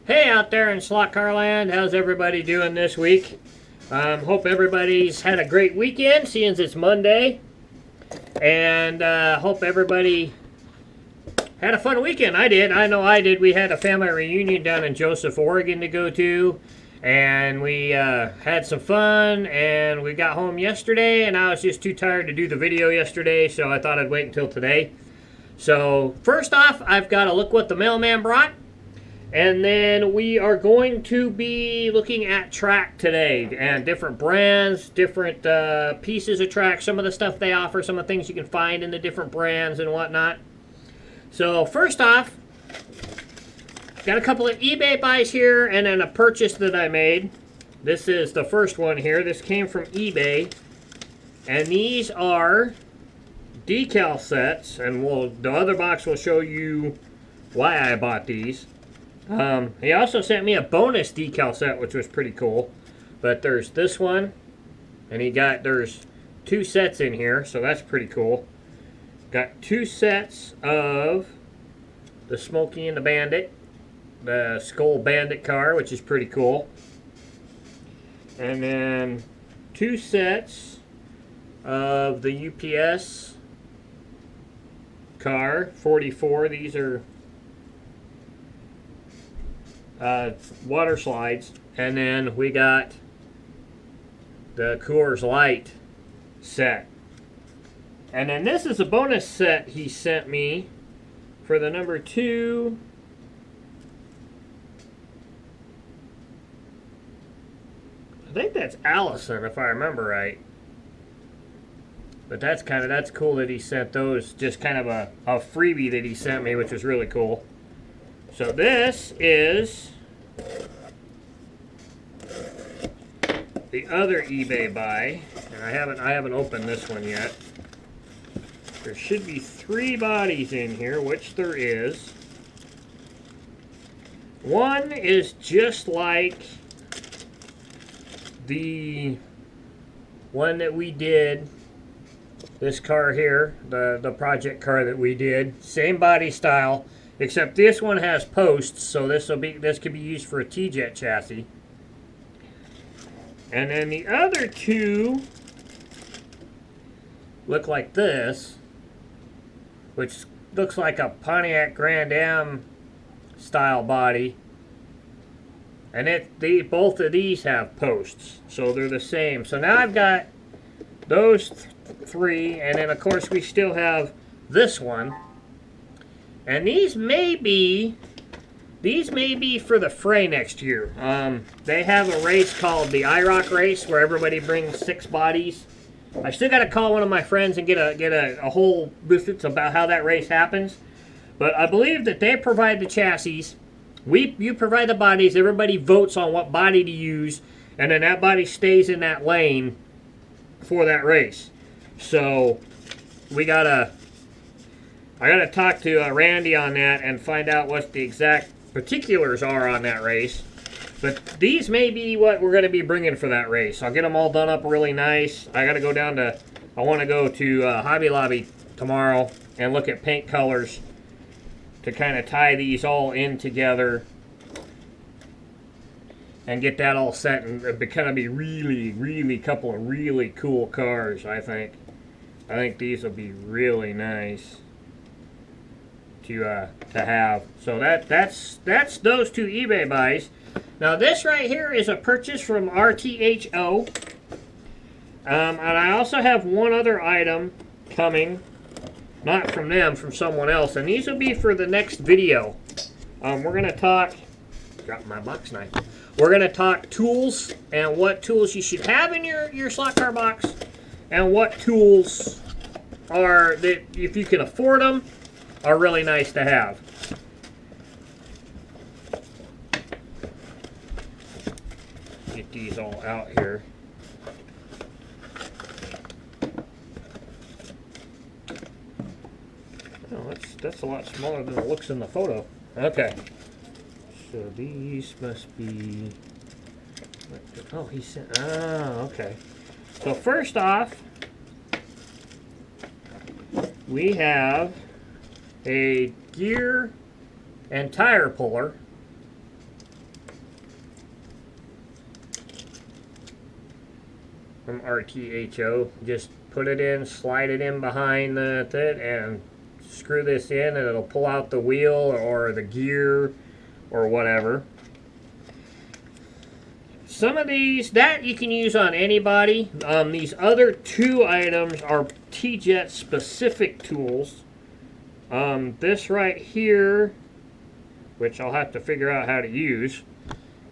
Hey out there in slot car land, how's everybody doing this week? Hope everybody's had a great weekend, seeing as it's Monday. And hope everybody had a fun weekend. I did. I know I did. We had a family reunion down in Joseph, Oregon to go to. And we had some fun, and we got home yesterday, and I was just too tired to do the video yesterday, so I thought I'd wait until today. So first off, I've got to look what the mailman brought. And then we are going to be looking at track today and different brands, different pieces of track, some of the stuff they offer, some of the things you can find in the different brands and whatnot. So first off, got a couple of eBay buys here and then a purchase that I made. This is the first one here. This came from eBay. And these are decal sets. And the other box will show you why I bought these. He also sent me a bonus decal set, which was pretty cool. But there's this one, and there's two sets in here, so that's pretty cool. Got two sets of the Smokey and the Bandit, the Skull Bandit car, which is pretty cool. And then two sets of the UPS car, 44. These are water slides. And then we got the Coors Light set. And then this is a bonus set he sent me for the number 2. I think that's Allison, if I remember right. But that's cool that he sent those, just kind of a freebie that he sent me, which was really cool. So this is the other eBay buy, and I haven't opened this one yet. There should be 3 bodies in here, which there is. One is just like the one that we did. This car here, the project car that we did, same body style. Except this one has posts, so this could be used for a T-Jet chassis. And then the other 2 look like this, which looks like a Pontiac Grand Am style body. And both of these have posts, so they're the same. So now I've got those 3, and then of course we still have this one. And these may be for the fray next year. They have a race called the IROC race where everybody brings 6 bodies. I still got to call one of my friends and get a whole visit about how that race happens. But I believe that they provide the chassis. You provide the bodies. Everybody votes on what body to use, and then that body stays in that lane for that race. So I gotta talk to Randy on that and find out what the exact particulars are on that race. But these may be what we're going to be bringing for that race. I'll get them all done up really nice. I want to go to Hobby Lobby tomorrow and look at paint colors to kind of tie these all in together and get that all set, and kind of be really couple of really cool cars. I think these will be really nice to have. So that's those 2 eBay buys. Now this right here is a purchase from RTHO, and I also have one other item coming, not from them, from someone else, and these will be for the next video. We're gonna talk. Got my box knife. We're gonna talk tools and what tools you should have in your slot car box, and what tools are that, if you can afford them, are really nice to have. Get these all out here. Oh, that's a lot smaller than it looks in the photo. Okay. So these must be... Oh, he sent... Oh, okay. So first off, we have a gear and tire puller from RTHO. Just put it in, slide it in behind the thing, and screw this in, and it'll pull out the wheel or the gear or whatever. Some of these, that you can use on anybody. These other two items are T-Jet specific tools. This right here, which I'll have to figure out how to use,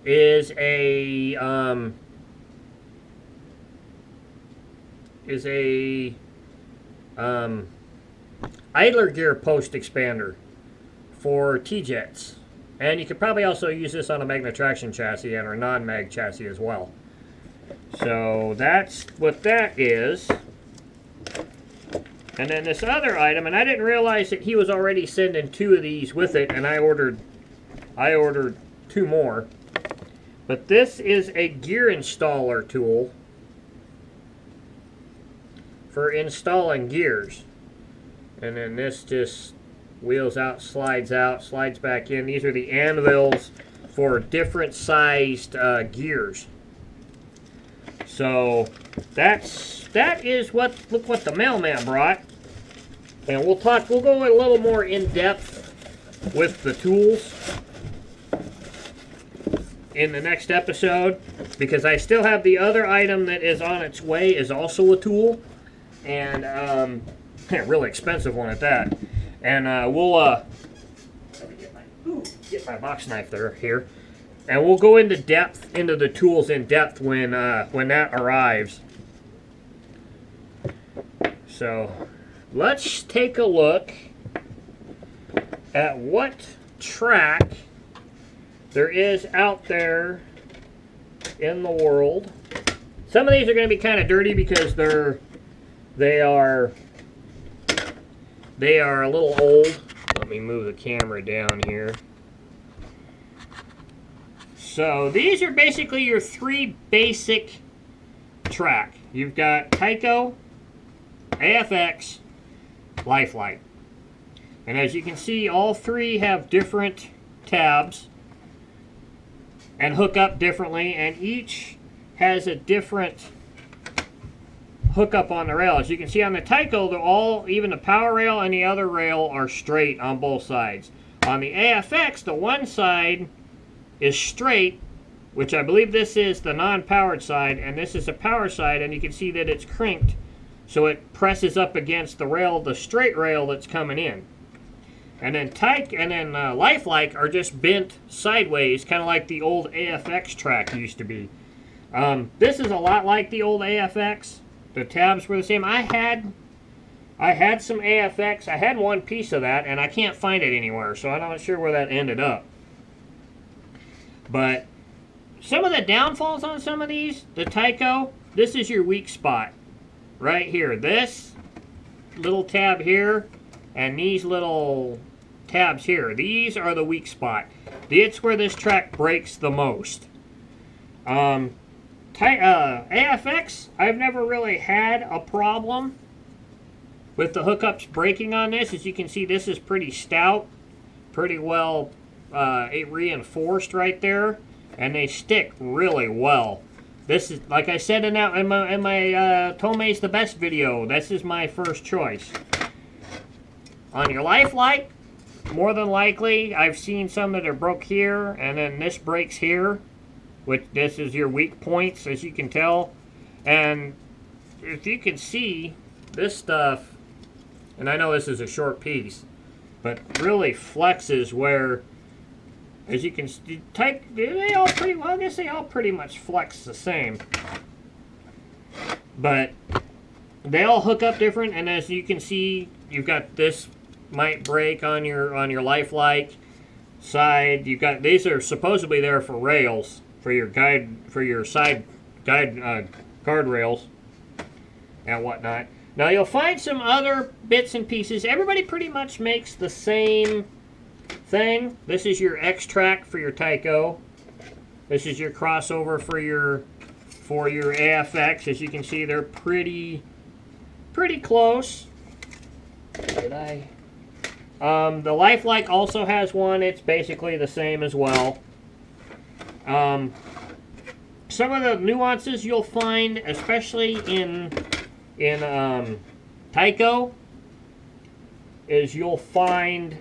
is a idler gear post expander for T-Jets. And you could probably also use this on a magnet traction chassis and or non-mag chassis as well. So that's what that is. And then this other item, and I didn't realize that he was already sending 2 of these with it, and I ordered 2 more. But this is a gear installer tool for installing gears. And then this just wheels out, slides back in. These are the anvils for different sized gears. So that is what, look what the mailman brought. And we'll go a little more in depth with the tools in the next episode, because I still have the other item that is on its way, is also a tool, and a really expensive one at that. And we'll let me get my box knife here, and we'll go into the tools in depth when that arrives. So let's take a look at what track there is out there in the world. Some of these are going to be kind of dirty because they are a little old. Let me move the camera down here. So these are basically your 3 basic track. You've got Tyco, AFX, lifelike. And as you can see, all 3 have different tabs and hook up differently, and each has a different hookup on the rail. As you can see on the Taiko, they're all, even the power rail and the other rail are straight on both sides. On the AFX, the one side is straight, which I believe this is the non-powered side, and this is the power side, and you can see that it's crinked, so it presses up against the rail, the straight rail that's coming in. And then lifelike are just bent sideways, kind of like the old AFX track used to be. This is a lot like the old AFX. The tabs were the same. I had some AFX. I had one piece of that, and I can't find it anywhere, so I'm not sure where that ended up. But some of the downfalls on some of these, the Tyco, this is your weak spot right here. This little tab here and these little tabs here, these are the weak spot. It's where this track breaks the most. AFX, I've never really had a problem with the hookups breaking on this. As you can see, this is pretty stout, pretty well reinforced right there, and they stick really well. This is, like I said in my Tomei's the Best video, this is my first choice. On your lifelike, more than likely, I've seen some that are broke here, and then this breaks here, which this is your weak points, as you can tell. And if you can see, this stuff, and I know this is a short piece, but really flexes where, as you can see, they all pretty well, I guess they all pretty much flex the same. But they all hook up different, and as you can see, you've got this might break on your lifelike side. You've got, these are supposedly there for rails, for your side guardrails and whatnot. Now you'll find some other bits and pieces. Everybody pretty much makes the same thing. This is your X track for your Tyco. This is your crossover for your AFX. As you can see, they're pretty close. The lifelike also has one. It's basically the same as well. some of the nuances you'll find, especially in Taiko, is you'll find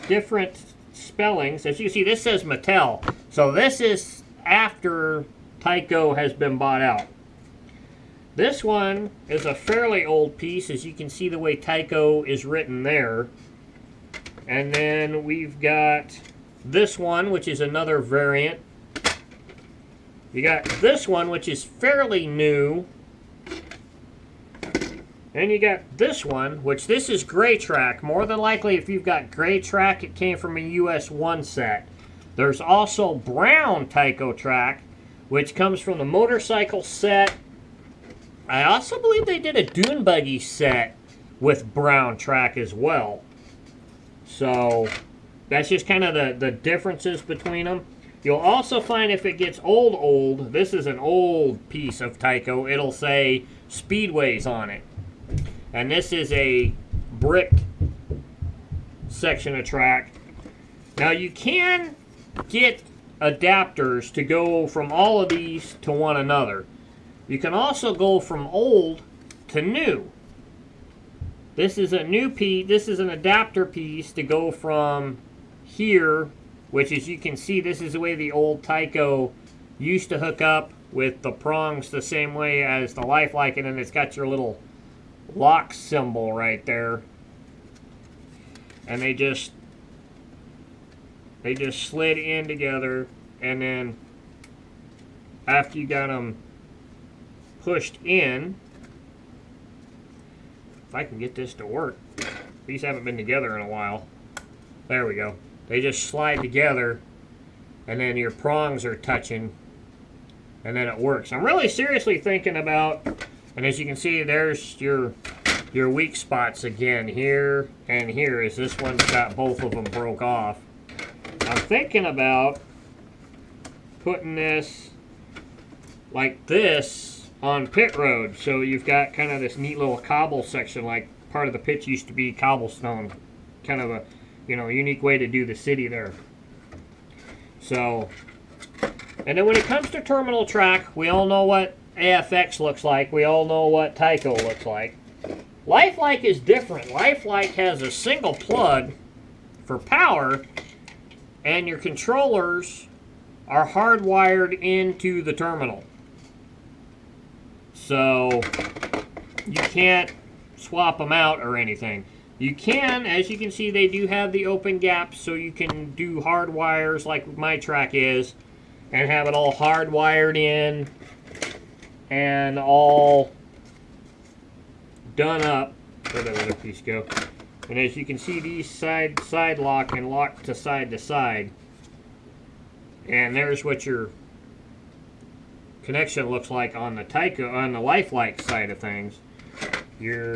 different spellings. As you see, this says Mattel. So this is after Tyco has been bought out. This one is a fairly old piece, as you can see the way Tyco is written there. And then we've got this one, which is another variant. You got this one, which is fairly new. And you got this one, which this is gray track. More than likely, if you've got gray track, it came from a US 1 set. There's also brown Tyco track, which comes from the motorcycle set. I also believe they did a dune buggy set with brown track as well. So that's just kind of the differences between them. You'll also find if it gets old, this is an old piece of Tyco, it'll say Speedways on it. And this is a bricked section of track. Now you can get adapters to go from all of these to one another. You can also go from old to new. This is a new piece, this is an adapter piece to go from here, which as you can see, this is the way the old Tyco used to hook up with the prongs the same way as the lifelike, and then it's got your little lock symbol right there. And they just slid in together, and then after you got them pushed in, if I can get this to work, these haven't been together in a while. There we go. They just slide together, and then your prongs are touching, and then it works. I'm really seriously thinking about, and as you can see, there's your weak spots again, here and here, as this one's got both of them broke off. I'm thinking about putting this like this on pit road, so you've got kind of this neat little cobble section, like part of the pit used to be cobblestone, kind of a, you know, unique way to do the city there. So, and then when it comes to terminal track, we all know what AFX looks like, we all know what Tyco looks like. Lifelike is different. Lifelike has a single plug for power, and your controllers are hardwired into the terminal. So you can't swap them out or anything. You can, as you can see, they do have the open gaps, so you can do hard wires like my track is, and have it all hardwired in and all done up. Where did the other piece go? And as you can see, these side lock and lock to side. And there's what your connection looks like on the Tyco, on the lifelike side of things. Your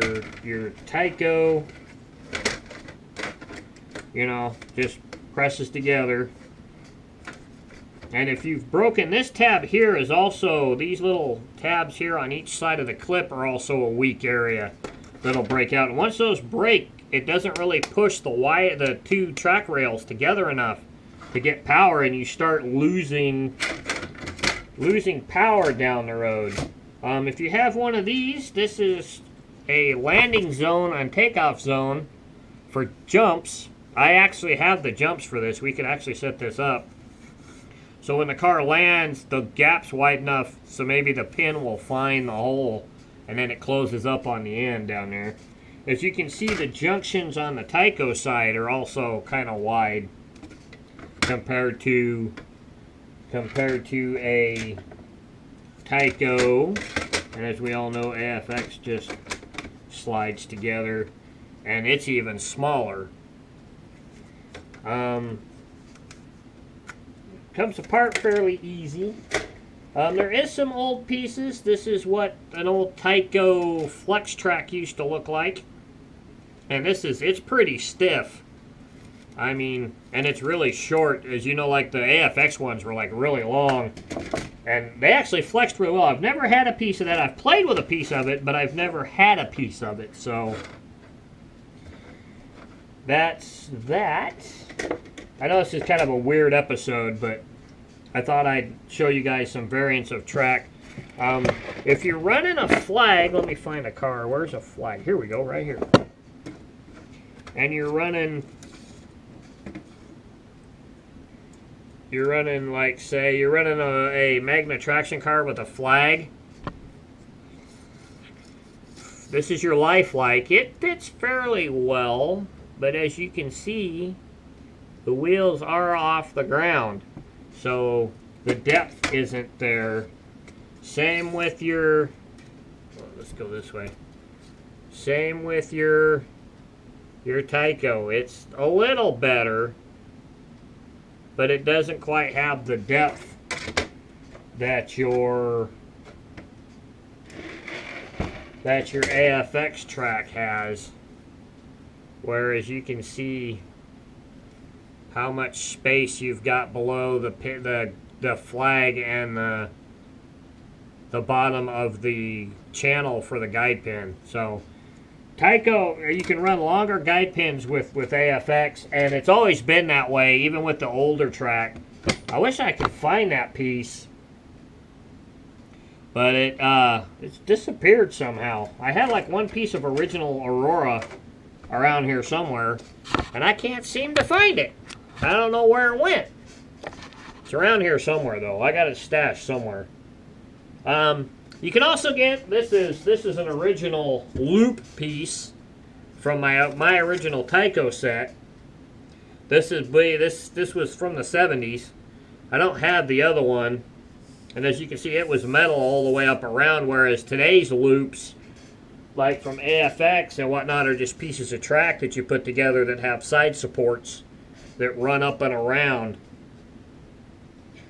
Tyco, you know, just presses together. And if you've broken, this tab here is also, these little tabs here on each side of the clip are also a weak area that'll break out. And once those break, it doesn't really push the two track rails together enough to get power, and you start losing power down the road. If you have one of these, this is a landing zone and takeoff zone for jumps. I actually have the jumps for this. We could actually set this up. So when the car lands, the gap's wide enough so maybe the pin will find the hole, and then it closes up on the end down there. As you can see, the junctions on the Tyco side are also kind of wide compared to a Tyco. And as we all know, AFX just slides together, and it's even smaller. Comes apart fairly easy. There is some old pieces. This is what an old Tyco flex track used to look like. And it's pretty stiff. I mean, and it's really short. As you know, like the AFX ones were like really long. And they actually flexed really well. I've never had a piece of that. I've played with a piece of it, but I've never had a piece of it. So that's that. I know this is kind of a weird episode, but I thought I'd show you guys some variants of track. If you're running a flag, let me find a car. Where's a flag? Here we go, right here. And you're running like, say, you're running a magnet traction car with a flag. This is your lifelike. It fits fairly well, but as you can see, the wheels are off the ground, so the depth isn't there. Same with your, let's go this way. Same with your Tyco. It's a little better, but it doesn't quite have the depth that your AFX track has. Whereas you can see how much space you've got below the flag and the bottom of the channel for the guide pin. So Tyco, you can run longer guide pins with AFX, and it's always been that way, even with the older track. I wish I could find that piece, but it's disappeared somehow. I had like one piece of original Aurora around here somewhere, and I can't seem to find it. I don't know where it went. It's around here somewhere though. I got it stashed somewhere. You can also get, this is an original loop piece from my original Taiko set. This was from the 70s. I don't have the other one, and as you can see, it was metal all the way up around, whereas today's loops, like from AFX and whatnot, are just pieces of track that you put together that have side supports that run up and around.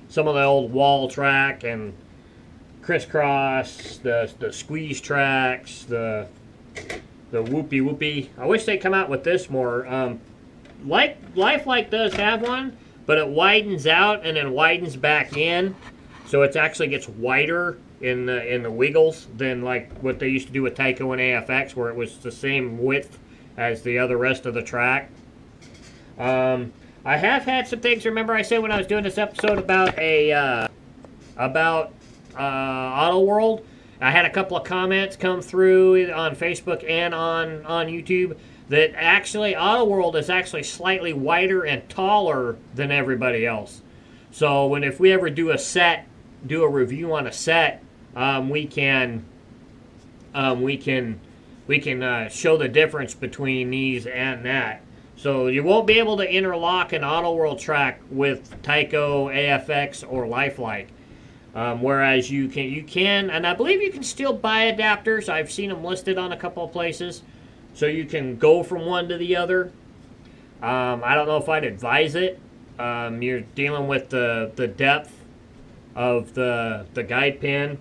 Some of the old wall track and crisscross, the squeeze tracks, the whoopie whoopie. I wish they'd come out with this more. Lifelike does have one, but it widens out and then widens back in, so it actually gets wider in the wiggles than like what they used to do with Tyco and AFX, where it was the same width as the other rest of the track. I have had some things. Remember, I said when I was doing this episode about Auto World, I had a couple of comments come through on Facebook and on YouTube that actually Auto World is actually slightly wider and taller than everybody else. So if we ever do a review on a set, we can show the difference between these and that. So you won't be able to interlock an Auto World track with Tyco, AFX, or lifelike. Whereas you can, and I believe you can still buy adapters. I've seen them listed on a couple of places, so you can go from one to the other. I don't know if I'd advise it. You're dealing with the depth of the guide pin,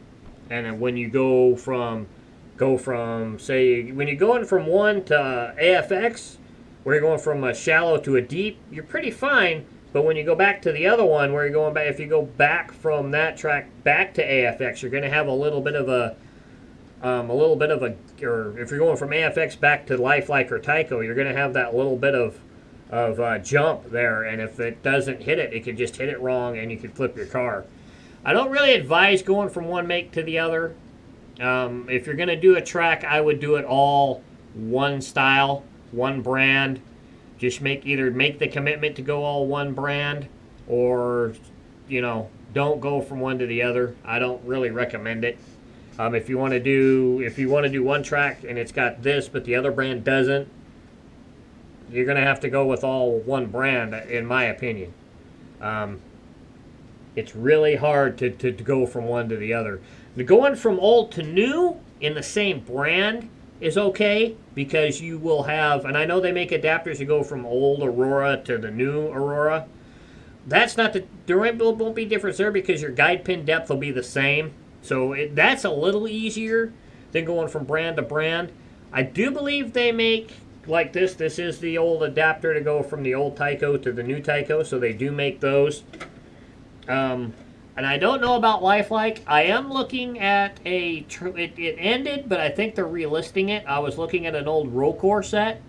and then when you go from say when you're going from one to AFX, where you're going from a shallow to a deep, you're pretty fine. But when you go back to the other one, where you're going back, if you go back from that track back to AFX, you're going to have a little bit of a, or if you're going from AFX back to lifelike or Tyco, you're going to have that little bit of jump there. And if it doesn't hit it, it could just hit it wrong, and you could flip your car. I don't really advise going from one make to the other. If you're going to do a track, I would do it all one style, one brand. Just either make the commitment to go all one brand, or don't go from one to the other. I don't really recommend it. If you want to do one track and it's got this but the other brand doesn't, you're going to have to go with all one brand, in my opinion. It's really hard to go from one to the other. Going from old to new in the same brand is okay, because you will have, and I know they make adapters to go from old Aurora to the new Aurora. That's not there won't be difference there, because your guide pin depth will be the same. So that's a little easier than going from brand to brand. I do believe they make like this. This is the old adapter to go from the old Tyco to the new Tyco, so they do make those. And I don't know about lifelike. I am looking at it ended, but I think they're relisting it. I was looking at an old Rocore set,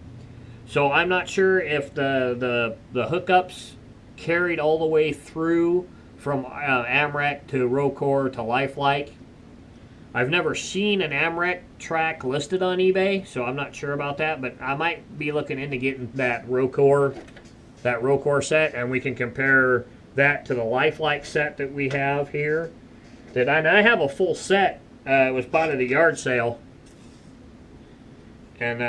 so I'm not sure if the hookups carried all the way through from Amrec to Rocor to Lifelike. I've never seen an Amrec track listed on eBay, so I'm not sure about that, but I might be looking into getting that Rocor set, and we can compare that to the lifelike set that we have here. I have a full set. It was bought at a yard sale, and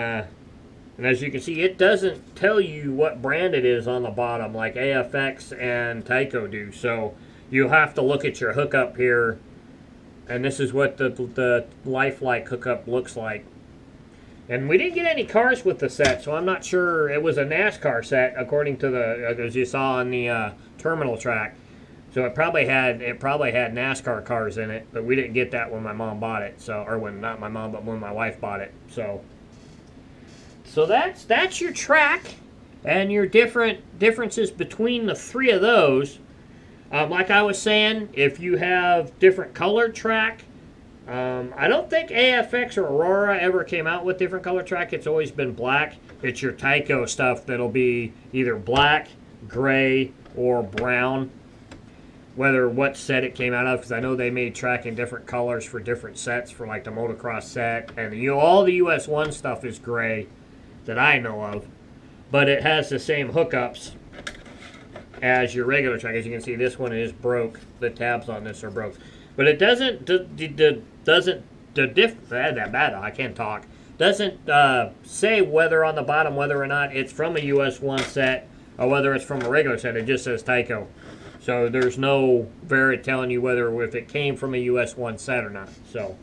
as you can see, it doesn't tell you what brand it is on the bottom like AFX and Tyco do. So you'll have to look at your hookup here, and this is what the lifelike hookup looks like. And we didn't get any cars with the set, so I'm not sure. It was a NASCAR set, according to as you saw on the terminal track. So it probably had NASCAR cars in it, but we didn't get that when my mom bought it. So, or when not my mom, but when my wife bought it. So that's your track and your differences between the three of those. Like I was saying, if you have different colored track, I don't think AFX or Aurora ever came out with different color track. It's always been black. It's your Tyco stuff that'll be either black, gray, or brown. Whether what set it came out of, because I know they made track in different colors for different sets, for like the motocross set, and all the US 1 stuff is gray that I know of, but it has the same hookups as your regular track. As you can see, this one is broke. The tabs on this are broke, but it doesn't I can't talk. Doesn't say whether on the bottom whether or not it's from a US 1 set or whether it's from a regular set. It just says Tyco. So there's no telling you whether if it came from a US 1 set or not. So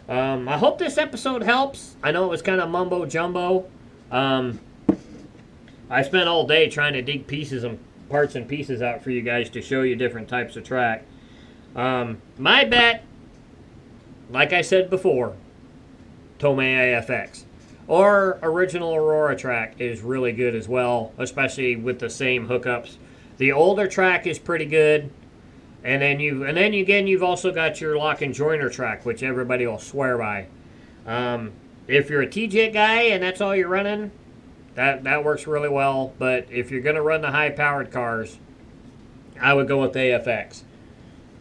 I hope this episode helps. I know it was kind of mumbo jumbo. I spent all day trying to dig parts and pieces out for you guys to show you different types of track. My bet, like I said before, Tomei AFX or original Aurora track is really good as well, especially with the same hookups. The older track is pretty good, and then you've also got your lock and joiner track, which everybody will swear by. If you're a TJ guy and that's all you're running, that works really well. But if you're going to run the high-powered cars, I would go with the AFX.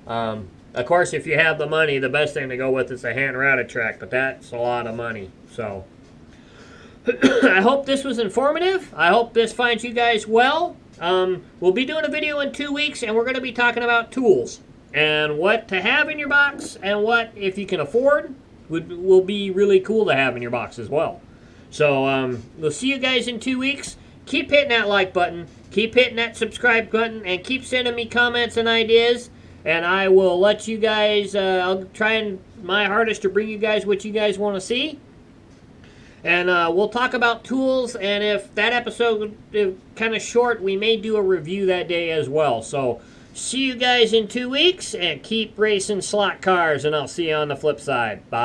Of course, if you have the money, the best thing to go with is a hand-routed track, but that's a lot of money. So I hope this was informative. I hope this finds you guys well. We'll be doing a video in 2 weeks, and we're going to be talking about tools and what to have in your box, and what, if you can afford, will be really cool to have in your box as well. So we'll see you guys in 2 weeks. Keep hitting that like button, keep hitting that subscribe button, and keep sending me comments and ideas, and I will let you guys, I'll try my hardest to bring you guys what you guys want to see. And we'll talk about tools, and if that episode is kind of short, we may do a review that day as well. So see you guys in 2 weeks, and keep racing slot cars, and I'll see you on the flip side. Bye.